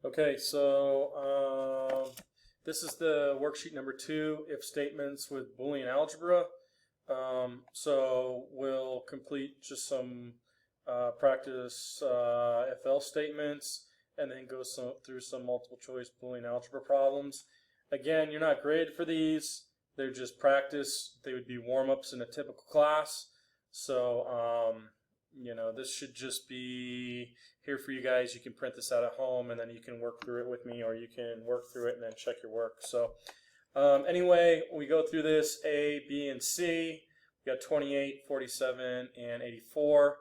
Okay, so this is the worksheet number 2, if statements with Boolean Algebra. So we'll complete just some practice if else statements and then go through some multiple choice Boolean Algebra problems. Again, you're not graded for these. They're just practice. They would be warm-ups in a typical class. So, you know, this should just be here for you guys. You can print this out at home and then you can work through it with me, or you can work through it and then check your work. So anyway, we go through this A, B, and C. We got 28, 47, and 84.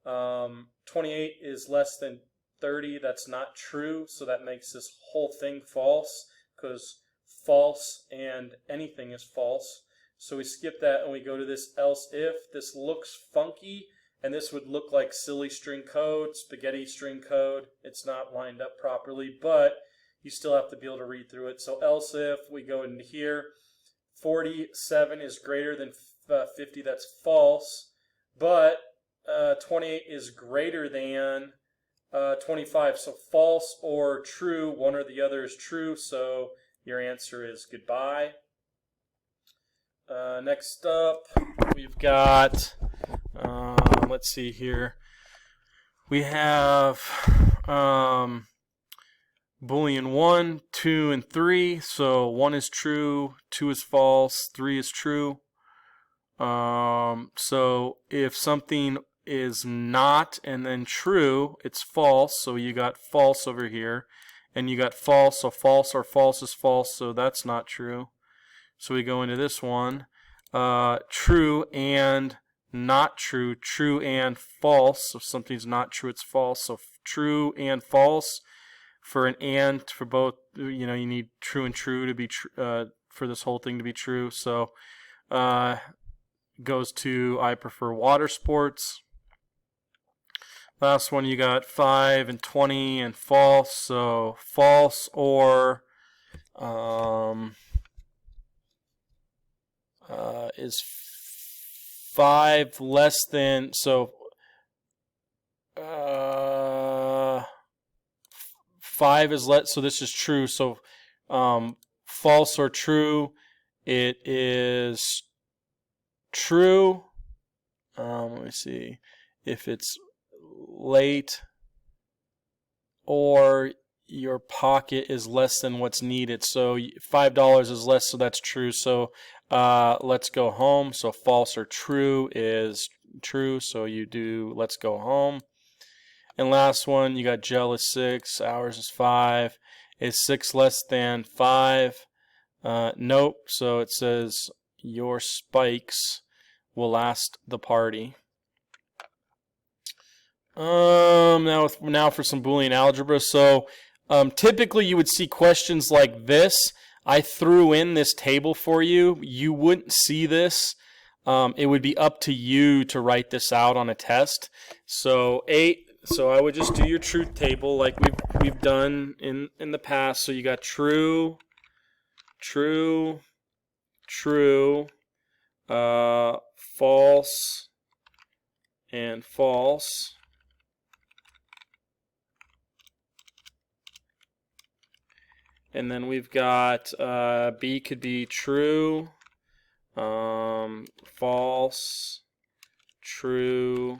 28 is less than 30. That's not true, so that makes this whole thing false, because false and anything is false. So we skip that and we go to this else if. This looks funky, and this would look like silly string code, spaghetti string code. It's not lined up properly, but you still have to be able to read through it. So else if, we go into here. 47 is greater than 50, that's false. But 28 is greater than 25. So false or true, one or the other is true. So your answer is goodbye. Next up, we've got, let's see here. We have Boolean 1, 2, and 3. So 1 is true, 2 is false, 3 is true. So if something is not and then true, it's false. So you got false over here. And you got false, so false or false is false, so that's not true. So we go into this one. True and not true, true and false. So if something's not true, it's false. So true and false. For an and, for both, you know, you need true and true to be for this whole thing to be true. So goes to I prefer water sports. Last one, you got 5 and 20 and false. So false or is 5 less than, so 5 is less, so this is true. So false or true, it is true. Let me see if it's late, or your pocket is less than what's needed. So $5 is less, so that's true. So let's go home. So false or true is true, so you do let's go home. And last one, you got gel is 6, hours is 5. Is 6 less than 5? Nope. So it says your spikes will last the party. Now for some Boolean algebra. So typically you would see questions like this. I threw in this table for you. You wouldn't see this. It would be up to you to write this out on a test. So so I would just do your truth table like we've done in the past. So you got true, true, true, false, and false. And then we've got B could be true, false, true,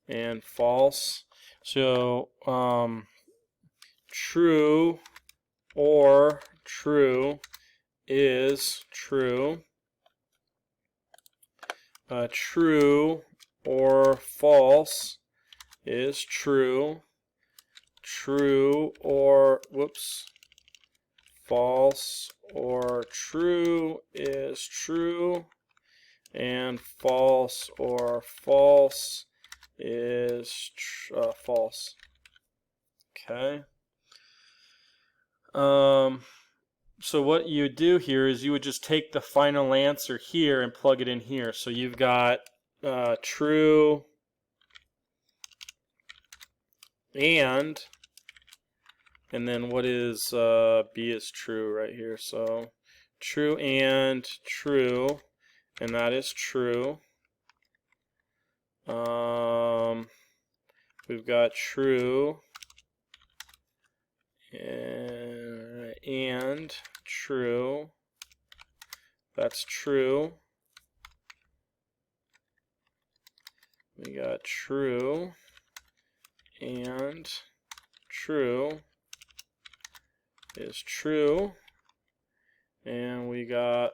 and false. So true or true is true. True or false is true. True or, whoops, false or true is true, and false or false is false. Okay. So what you would do here is you would just take the final answer here and plug it in here. So you've got true and then what is B is true right here. So true and true, and that is true. We've got true and true. That's true. We got true and true is true. And we got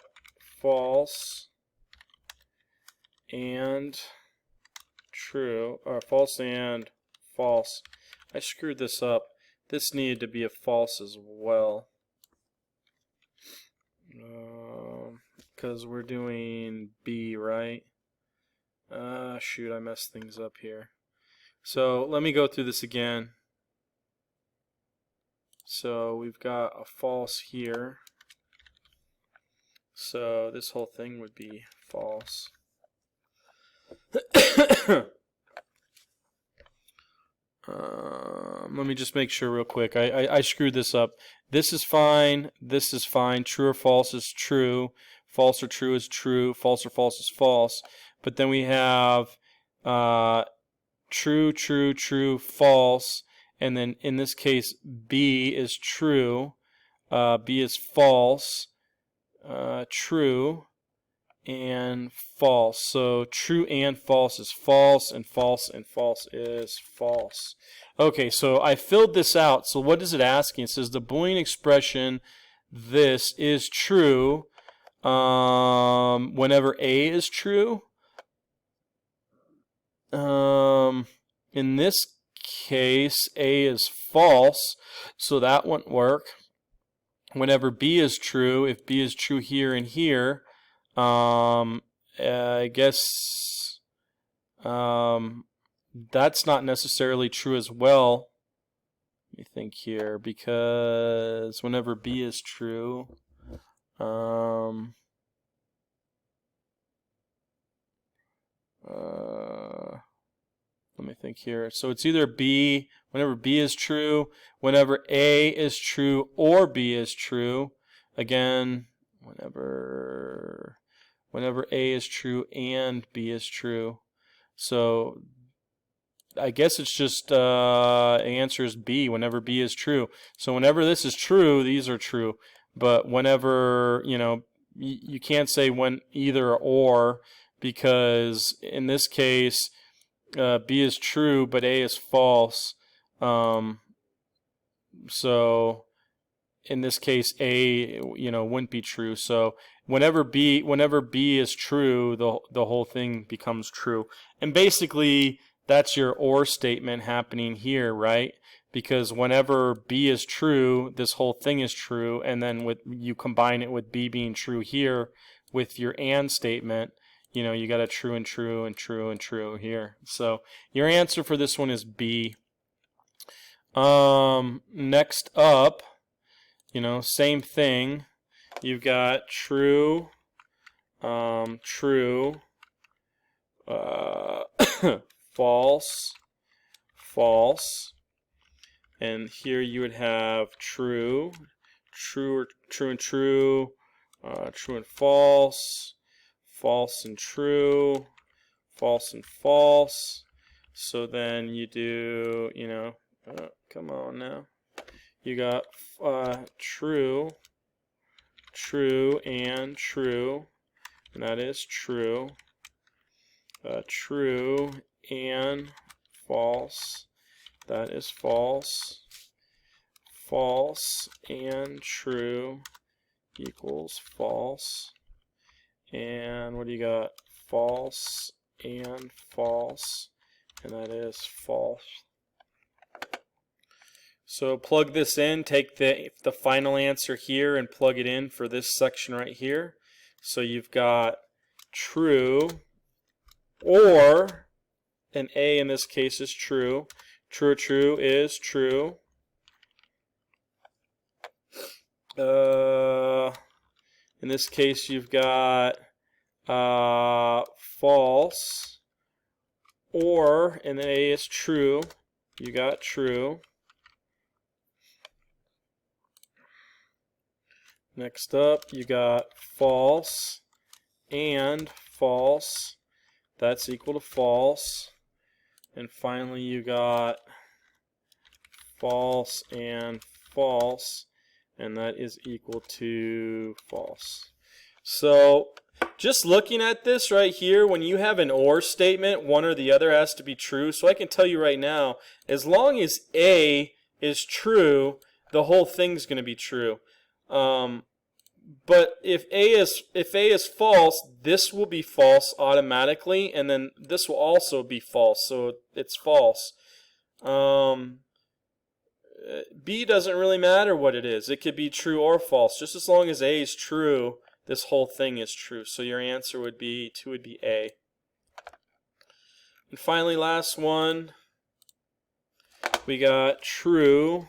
false and true, or false and false. I screwed this up. This needed to be a false as well. Because we're doing B, right? Shoot, I messed things up here. So let me go through this again. So we've got a false here. So this whole thing would be false. Let me just make sure real quick. I screwed this up. This is fine. This is fine. True or false is true. False or true is true. False or false is false. But then we have true, true, true, false. And then in this case, B is true. B is false. True and false. So true and false is false, and false and false is false. Okay, so I filled this out. So what is it asking? It says the Boolean expression this is true whenever A is true. In this case, A is false, so that wouldn't work. Whenever B is true, if B is true here and here, I guess that's not necessarily true as well. Let me think here, because whenever B is true, let me think here. So it's either B, whenever B is true, whenever A is true or B is true. Again, whenever A is true and B is true. So I guess it's just answer is B, whenever B is true. So whenever this is true, these are true. But whenever, you can't say when either or, because in this case, B is true, but A is false. So in this case, A, wouldn't be true. So whenever B is true, the whole thing becomes true. And basically, that's your or statement happening here, right? Because whenever B is true, this whole thing is true, and then you combine it with B being true here with your and statement. You got a true and true and true and true here. So your answer for this one is B. Next up, same thing. You've got true, true, false, false, and here you would have true, true and true, true and false, false and true, false and false. So then you do, come on now. You got true, true and true, and that is true. True and false, that is false. False and true equals false. And what do you got? False and false, and that is false. So plug this in, take the final answer here and plug it in for this section right here. So you've got true, or an A in this case is true. True or true is true. In this case, you've got false, or an A is true. You got true. Next up, you got false and false. That's equal to false. And finally, you got false and false, and that is equal to false. So just looking at this right here, when you have an or statement, one or the other has to be true. So I can tell you right now, as long as A is true, the whole thing's going to be true. But if A is false, this will be false automatically, and then this will also be false, so it's false. B doesn't really matter what it is. It could be true or false. Just as long as A is true, this whole thing is true. So your answer would be 2 would be A. And finally, last one, we got true,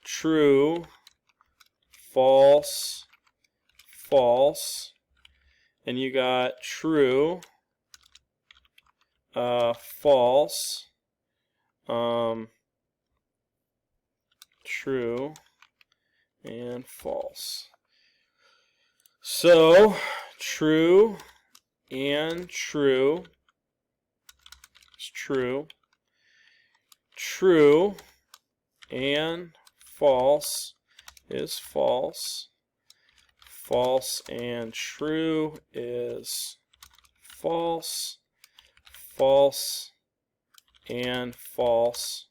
true, false, false, and you got true, false, true, and false. So true and true is true. True and false is false. False and true is false. False and false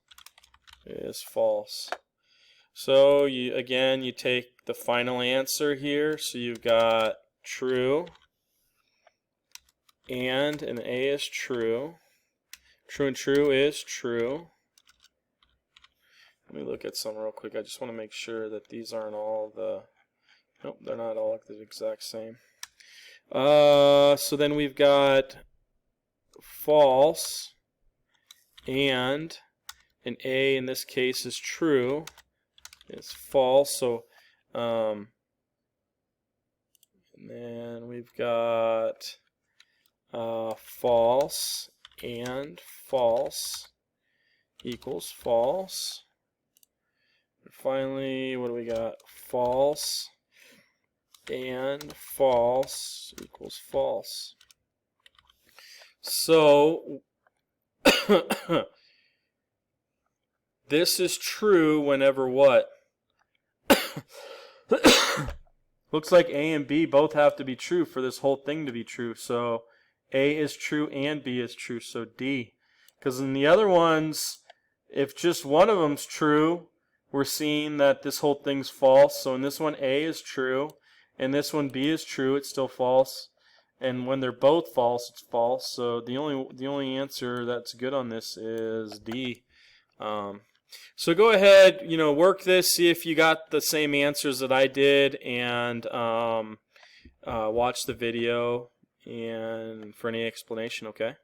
is false. So again, you take the final answer here. So you've got true and A is true. True and true is true. Let me look at some real quick. I just want to make sure that these aren't all the... Nope, they're not all the exact same. So then we've got false and an A in this case is true. It's false. So and then we've got false and false equals false. And finally, what do we got? False and false equals false. So this is true whenever what? Looks like A and B both have to be true for this whole thing to be true. So A is true and B is true. So D. Because in the other ones, if just one of them's true, we're seeing that this whole thing's false. So in this one, A is true. And this one, B is true. It's still false. And when they're both false, it's false. So the only answer that's good on this is D. So go ahead, work this, see if you got the same answers that I did, and watch the video and for any explanation, okay?